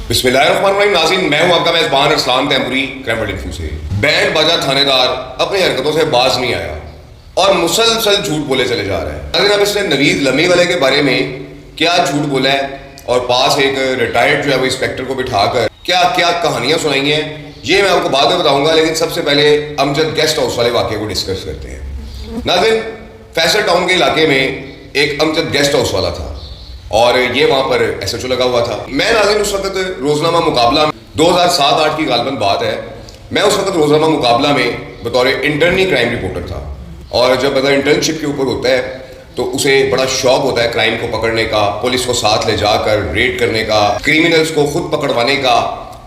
बिस्मिल्लाहिर्रहमानिर्रहीम। नाज़रीन, मैं हूं आपका मेज़बान Arsalan Taimuri, crime world info से। बैंड बाजा थानेदार अपनी हरकतों से बाज नहीं आया और मुसलसल झूठ बोले चले जा रहा है। अगर अब इसने नवीद लमी वाले के बारे में क्या झूठ बोला है और पास एक रिटायर्ड जो है वो इंस्पेक्टर को बिठाकर क्या क्या कहानियां सुनाई हैं, ये मैं आपको बाद में बताऊंगा। लेकिन सबसे पहले अमजद गेस्ट हाउस वाले वाक़े को डिस्कस करते हैं। नाज़रीन, फैसल टाउन के इलाके में एक अमजद गेस्ट हाउस वाला था और ये वहां पर एसएचओ लगा हुआ था। मैं नाज़रीन उस वक्त रोजनामा मुकाबला 2007-8 की गालबन बात है, मैं उस वक्त रोजनामा मुकाबला में बतौर इंटर्नी क्राइम रिपोर्टर था। और जब बंदा इंटर्नशिप के ऊपर होता है तो उसे बड़ा शौक होता है क्राइम को पकड़ने का, पुलिस को साथ ले जाकर रेड करने का, क्रिमिनल्स को खुद पकड़वाने का।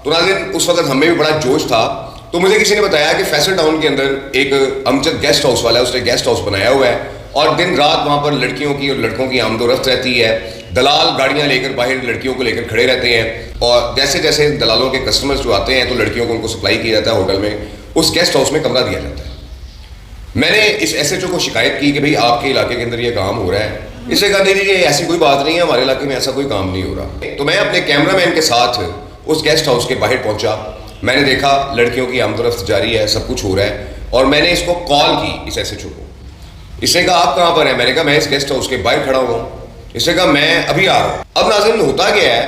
तो नाज़रीन उस वक्त हमें भी बड़ा जोश था। तो मुझे किसी ने बताया कि फैसल टाउन के अंदर एक अमजद गेस्ट हाउस वाला है, उसने गेस्ट हाउस बनाया हुआ है और दिन रात वहाँ पर लड़कियों की और लड़कों की आमदोरफ्त रहती है। दलाल गाड़ियाँ लेकर बाहर लड़कियों को लेकर खड़े रहते हैं और जैसे जैसे दलालों के कस्टमर्स जो आते हैं तो लड़कियों को उनको सप्लाई किया जाता है होटल में, उस गेस्ट हाउस में कमरा दिया जाता है। मैंने इस एसएचओ को शिकायत की कि भाई आपके इलाके के अंदर ये काम हो रहा है। इससे कहा नहीं, ये ऐसी कोई बात नहीं है, हमारे इलाके में ऐसा कोई काम नहीं हो रहा। तो मैं अपने कैमरामैन के साथ उस गेस्ट हाउस के बाहर पहुंचा। मैंने देखा लड़कियों की आमदोरफ्त जारी है, सब कुछ हो रहा है और मैंने इसको कॉल की, इस एसएचओ को। इसने कहा आप कहाँ पर हैं? मैंने कहा मैं इस गेस्ट हाउस के बाहर खड़ा हुआ हूँ। इसने कहा मैं अभी आ रहा हूँ। अब नाज़रीन होता क्या है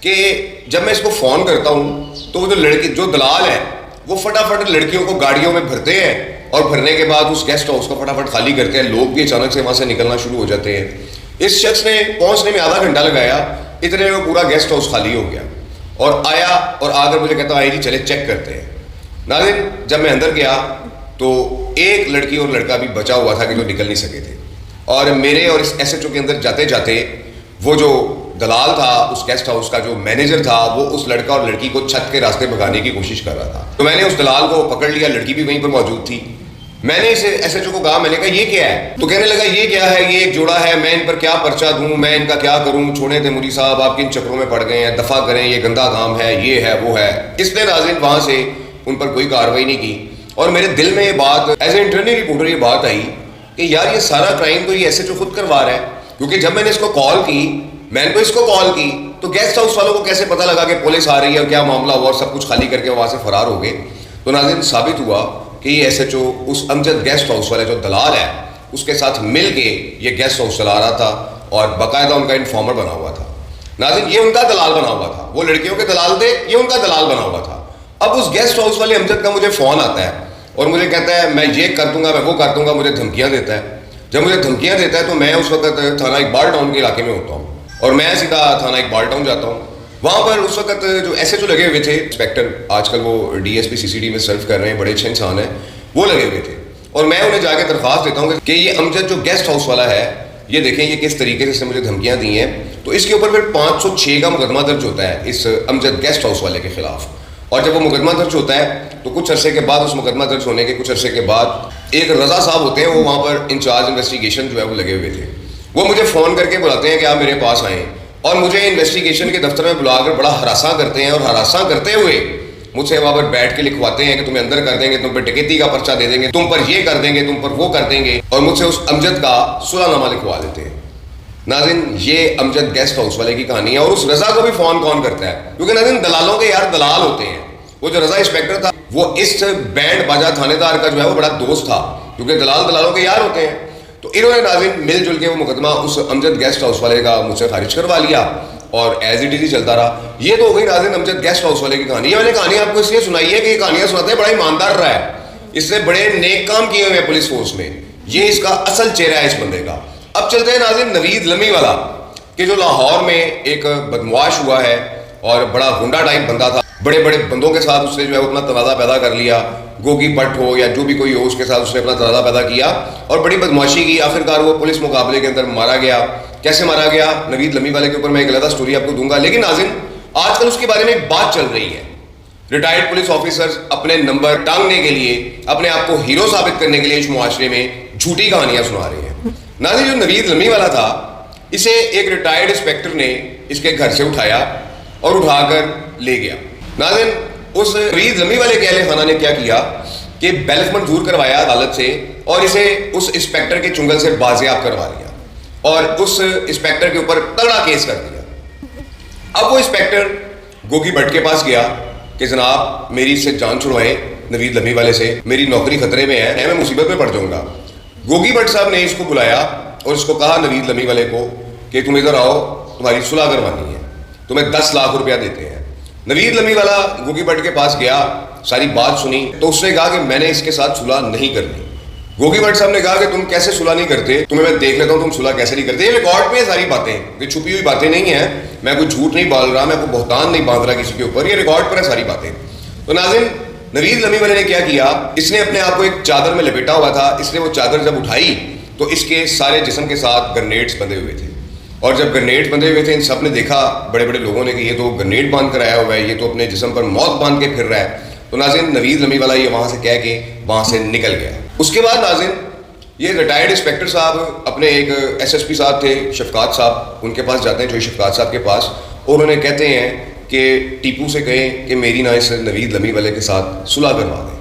कि जब मैं इसको फ़ोन करता हूँ तो वो जो दलाल है वो फटाफट लड़कियों को गाड़ियों में भरते हैं और भरने के बाद उस गेस्ट हाउस को फटाफट खाली करते हैं। लोग भी अचानक से वहाँ से निकलना शुरू हो जाते हैं। इस शख्स ने पहुँचने में आधा घंटा लगाया, इतने में पूरा गेस्ट हाउस खाली हो गया और आया और आकर मुझे कहता आइए जी चले चेक करते हैं। नाज़रीन जब मैं अंदर गया तो एक लड़की और लड़का भी बचा हुआ था कि जो निकल नहीं सके थे। और मेरे और इस एसएचओ के अंदर जाते जाते वो जो दलाल था, उस गेस्ट हाउस का जो मैनेजर था, वो उस लड़का और लड़की को छत के रास्ते भगाने की कोशिश कर रहा था। तो मैंने उस दलाल को पकड़ लिया, लड़की भी वहीं पर मौजूद थी। मैंने इस एसएचओ को कहा, मैंने कहा ये क्या है? तो कहने लगा ये क्या है, ये एक जोड़ा है, मैं इन पर क्या पर्चा दूं, मैं इनका क्या करूं, छोड़े तैमूरी साहब आप किन चक्रों में पड़ गए हैं, दफा करें, ये गंदा काम है, ये है वो है। इसने नाज़रीन वहां से उन पर कोई कार्रवाई नहीं की और मेरे दिल में ये बात एज ए इंटरनल रिपोर्टर ये बात आई कि यार ये सारा क्राइम तो ये एसएचओ खुद करवा रहा है। क्योंकि जब मैंने इसको कॉल की, मैंने तो इसको कॉल की तो गेस्ट हाउस वालों को कैसे पता लगा कि पुलिस आ रही है और क्या मामला हुआ और सब कुछ खाली करके वहां से फरार हो गए। तो नाज़रीन साबित हुआ कि ये एसएचओ उस अमजद गेस्ट हाउस वाले जो दलाल है उसके साथ मिल के ये गेस्ट हाउस चला रहा था और बाकायदा उनका इन्फॉर्मर बना हुआ था। नाज़रीन ये उनका दलाल बना हुआ था, वो लड़कियों के दलाल थे, ये उनका दलाल बना हुआ था। अब उस गेस्ट हाउस वाले अमजद का मुझे फ़ोन आता है और मुझे कहता है मैं ये कर दूंगा, मैं वो कर दूंगा, मुझे धमकियाँ देता है। जब मुझे धमकियाँ देता है तो मैं उस वक्त थाना इकबाल टाउन के इलाके में होता हूँ और मैं सीधा थाना इकबाल टाउन जाता हूँ। वहाँ पर उस वक्त जो एसएचओ लगे हुए थे, इंस्पेक्टर आजकल वो डीएसपी सीसीडी में सर्व कर रहे हैं, बड़े अच्छे इंसान हैं, वो लगे हुए थे और मैं उन्हें जाके दरख्वास्त देता हूँ कि ये अमजद जो गेस्ट हाउस वाला है, ये देखें ये किस तरीके से इसने मुझे धमकियाँ दी हैं। तो इसके ऊपर फिर 506 का मुकदमा दर्ज होता है इस अमजद गेस्ट हाउस वाले के खिलाफ। और जब वो मुकदमा दर्ज होता है तो कुछ अरसे के बाद, उस मुकदमा दर्ज होने के कुछ अरसे के बाद एक रजा साहब होते हैं, वो वहाँ पर इंचार्ज इन्वेस्टिगेशन जो है वो लगे हुए थे। वो मुझे फ़ोन करके बुलाते हैं कि आप मेरे पास आएँ और मुझे इन्वेस्टिगेशन के दफ्तर में बुलाकर बड़ा हरासा करते हैं और हरासा करते हुए मुझसे वहाँ पर बैठ के लिखवाते हैं कि तुम्हें अंदर कर देंगे, तुम पर डकैती का पर्चा दे देंगे, तुम पर ये कर देंगे, तुम पर वो कर देंगे और मुझसे उस अमजद का सुलहनामा लिखवा देते हैं। नाज़रीन ये अमजद गेस्ट हाउस वाले की कहानी है। और उस रजा को भी फ़ोन कौन करता है? क्योंकि नाज़रीन दलालों के यार दलाल होते हैं। वो जो रजा इंस्पेक्टर था वो इस बैंड बाजा थानेदार का जो है वो बड़ा दोस्त था, क्योंकि दलालों के यार होते हैं। तो इन्होंने नाज़रीन मिलजुल के वो मुकदमा उस अमजद गेस्ट हाउस वाले का मुझसे खारिज करवा लिया और एज इट इज ही चलता रहा। ये तो हो गई नाज़रीन अमजद गेस्ट हाउस वाले की कहानी। ये मैंने कहानी आपको इसलिए सुनाई है कि ये कहानियाँ सुनाते हैं बड़ा ईमानदार रहा है, इसने बड़े नेक काम किए हुए हैं पुलिस फोर्स में, ये इसका असल चेहरा है इस बंदे का। अब चलते हैं नाज़रीन नवीद लमी वाला, कि जो लाहौर में एक बदमाश हुआ है और बड़ा गुंडा टाइप बंदा था। बड़े बड़े बंदों के साथ उसने जो है अपना तनाज़ा पैदा कर लिया, गोगी भट्ट हो या जो भी कोई हो, उसके साथ उसने अपना तनाज़ा पैदा किया और बड़ी बदमाशी की। आखिरकार वो पुलिस मुकाबले के अंदर मारा गया। कैसे मारा गया, नवीद लमी वाले के ऊपर मैं एक अलग स्टोरी आपको दूंगा। लेकिन नाज़रीन आजकल उसके बारे में एक बात चल रही है। रिटायर्ड पुलिस ऑफिसर्स अपने नंबर टांगने के लिए, अपने आप को हीरो साबित करने के लिए इस मुआशरे में झूठी कहानियां सुना रहे हैं। नाज़रीन जो नवीद लमी वाला था, इसे एक रिटायर्ड इंस्पेक्टर ने इसके घर से उठाया और उठाकर ले गया। नाज़रीन उस नवीद लमी वाले के अहले खाना ने क्या किया कि बैलेंस मंजूर करवाया अदालत से और इसे उस इंस्पेक्टर के चुंगल से बाजियाब करवा लिया और उस इंस्पेक्टर के ऊपर तगड़ा केस कर दिया। अब वो इंस्पेक्टर گوگی بٹ کے پاس گیا کہ جناب میری اس سے جان چھڑوائیں نوید لمی والے سے, میری نوکری خطرے میں ہے, میں مصیبت میں پڑ جاؤں گا. گوگی بٹ صاحب نے اس کو بلایا اور اس کو کہا نوید لمی والے کو کہ تم ادھر آؤ, تمہاری صلح کروانی ہے, تمہیں 10 لاکھ روپیہ دیتے ہیں. نوید لمی والا گوگی بٹ کے پاس گیا, ساری بات سنی تو اس نے کہا کہ میں نے اس کے ساتھ صلح نہیں کرنی. گوگی بٹ صاحب نے کہا کہ تم کیسے صلح نہیں کرتے, تمہیں میں دیکھ لیتا ہوں تم صلح کیسے نہیں کرتے. یہ ریکارڈ میں ساری باتیں, یہ چھپی ہوئی باتیں نہیں ہیں, میں کوئی جھوٹ نہیں بول رہا, میں کوئی بہتان نہیں باندھ رہا کسی کے اوپر, یہ ریکارڈ پر ہے ساری باتیں. تو ناظرین نوید لمی والے نے کیا کیا, اس نے اپنے آپ کو ایک چادر میں لپیٹا ہوا تھا, اس نے وہ چادر جب اٹھائی تو اس کے سارے جسم کے ساتھ گرنیڈز بندھے ہوئے تھے, اور جب گرنیڈ بندھے ہوئے تھے ان سب نے دیکھا, بڑے بڑے لوگوں نے کہ یہ تو گرنیڈ باندھ کر آیا ہوا ہے, یہ تو اپنے جسم پر موت باندھ کے پھر رہا ہے. تو ناظرین نوید لمی والا یہ وہاں سے کہہ کے وہاں سے نکل گیا. اس کے بعد ناظرین یہ ریٹائرڈ انسپیکٹر صاحب اپنے ایک ایس ایس پی صاحب تھے شفقات صاحب, ان کے پاس جاتے ہیں, جو شفقات صاحب کے پاس, اور انہوں نے کہتے ہیں کہ ٹیپو سے کہیں کہ میری نا اس نوید لمی والے کے ساتھ صلح کروا دیں.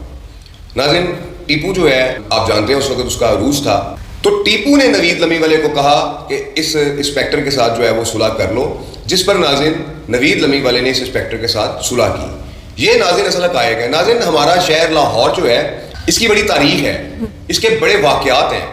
ناظرین ٹیپو جو ہے آپ جانتے ہیں اس وقت اس کا عروج تھا, تو ٹیپو نے نوید لمی والے کو کہا کہ اس انسپیکٹر کے ساتھ جو ہے وہ صلح کر لو, جس پر ناظرین نوید لمی والے نے اس انسپیکٹر کے ساتھ صلح کی. یہ ناظرین اصل حقائق ہے. ناظرین ہمارا شہر لاہور جو ہے اس کی بڑی تاریخ ہے, اس کے بڑے واقعات ہیں,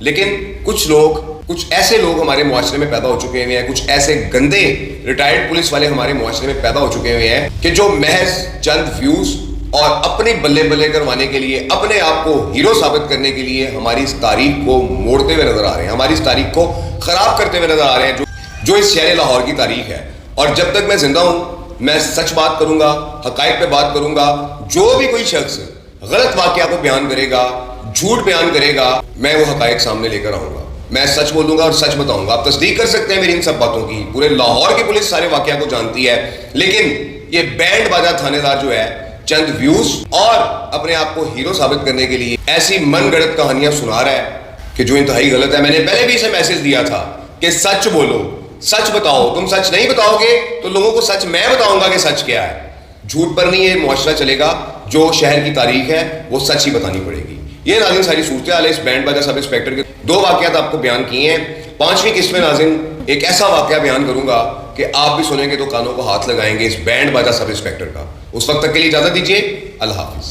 لیکن کچھ ایسے لوگ ہمارے معاشرے میں پیدا ہو چکے ہوئے ہیں, کچھ ایسے گندے ریٹائرڈ پولیس والے ہمارے معاشرے میں پیدا ہو چکے ہوئے ہیں کہ جو محض چند ویوز اور اپنے بلے بلے کروانے کے لیے, اپنے آپ کو ہیرو ثابت کرنے کے لیے ہماری اس تاریخ کو موڑتے ہوئے نظر آ رہے ہیں, ہماری اس تاریخ کو خراب کرتے ہوئے نظر آ رہے ہیں, جو اس شہر لاہور کی تاریخ ہے. اور جب تک میں زندہ ہوں میں سچ بات کروں گا, حقائق پہ بات کروں گا. جو بھی کوئی شخص غلط واقعہ کو بیان کرے گا, جھوٹ بیان کرے گا, میں وہ حقائق سامنے لے کر آؤں گا, میں سچ بولوں گا اور سچ بتاؤں گا. آپ تصدیق کر سکتے ہیں میری ان سب باتوں کی, پورے لاہور کی پولیس سارے واقعہ کو جانتی ہے, لیکن یہ بینڈ باجا تھانے دار جو ہے چند ویوز اور اپنے آپ کو ہیرو ثابت کرنے کے لیے ایسی من گڑت کہانیاں سنا رہا ہے کہ جو انتہائی غلط ہے. میں نے پہلے بھی اسے میسج دیا تھا کہ سچ بولو, سچ بتاؤ. تم سچ نہیں بتاؤ گے تو لوگوں کو سچ میں بتاؤں گا کہ سچ کیا ہے. جھوٹ پر نہیں یہ معاشرہ چلے گا, جو شہر کی تاریخ ہے وہ سچ ہی بتانی پڑے گی. یہ ناظرین ساری صورتحال ہے اس بینڈ باجا سب انسپیکٹر کے. 2 واقعات آپ کو بیان کیے ہیں, 5ویں قسط میں ناظرین ایک ایسا واقعہ بیان کروں گا کہ آپ بھی سنیں گے تو کانوں کو ہاتھ لگائیں گے اس بینڈ باجا سب انسپیکٹر کا. اس وقت تک کے لیے اجازت دیجیے, اللہ حافظ.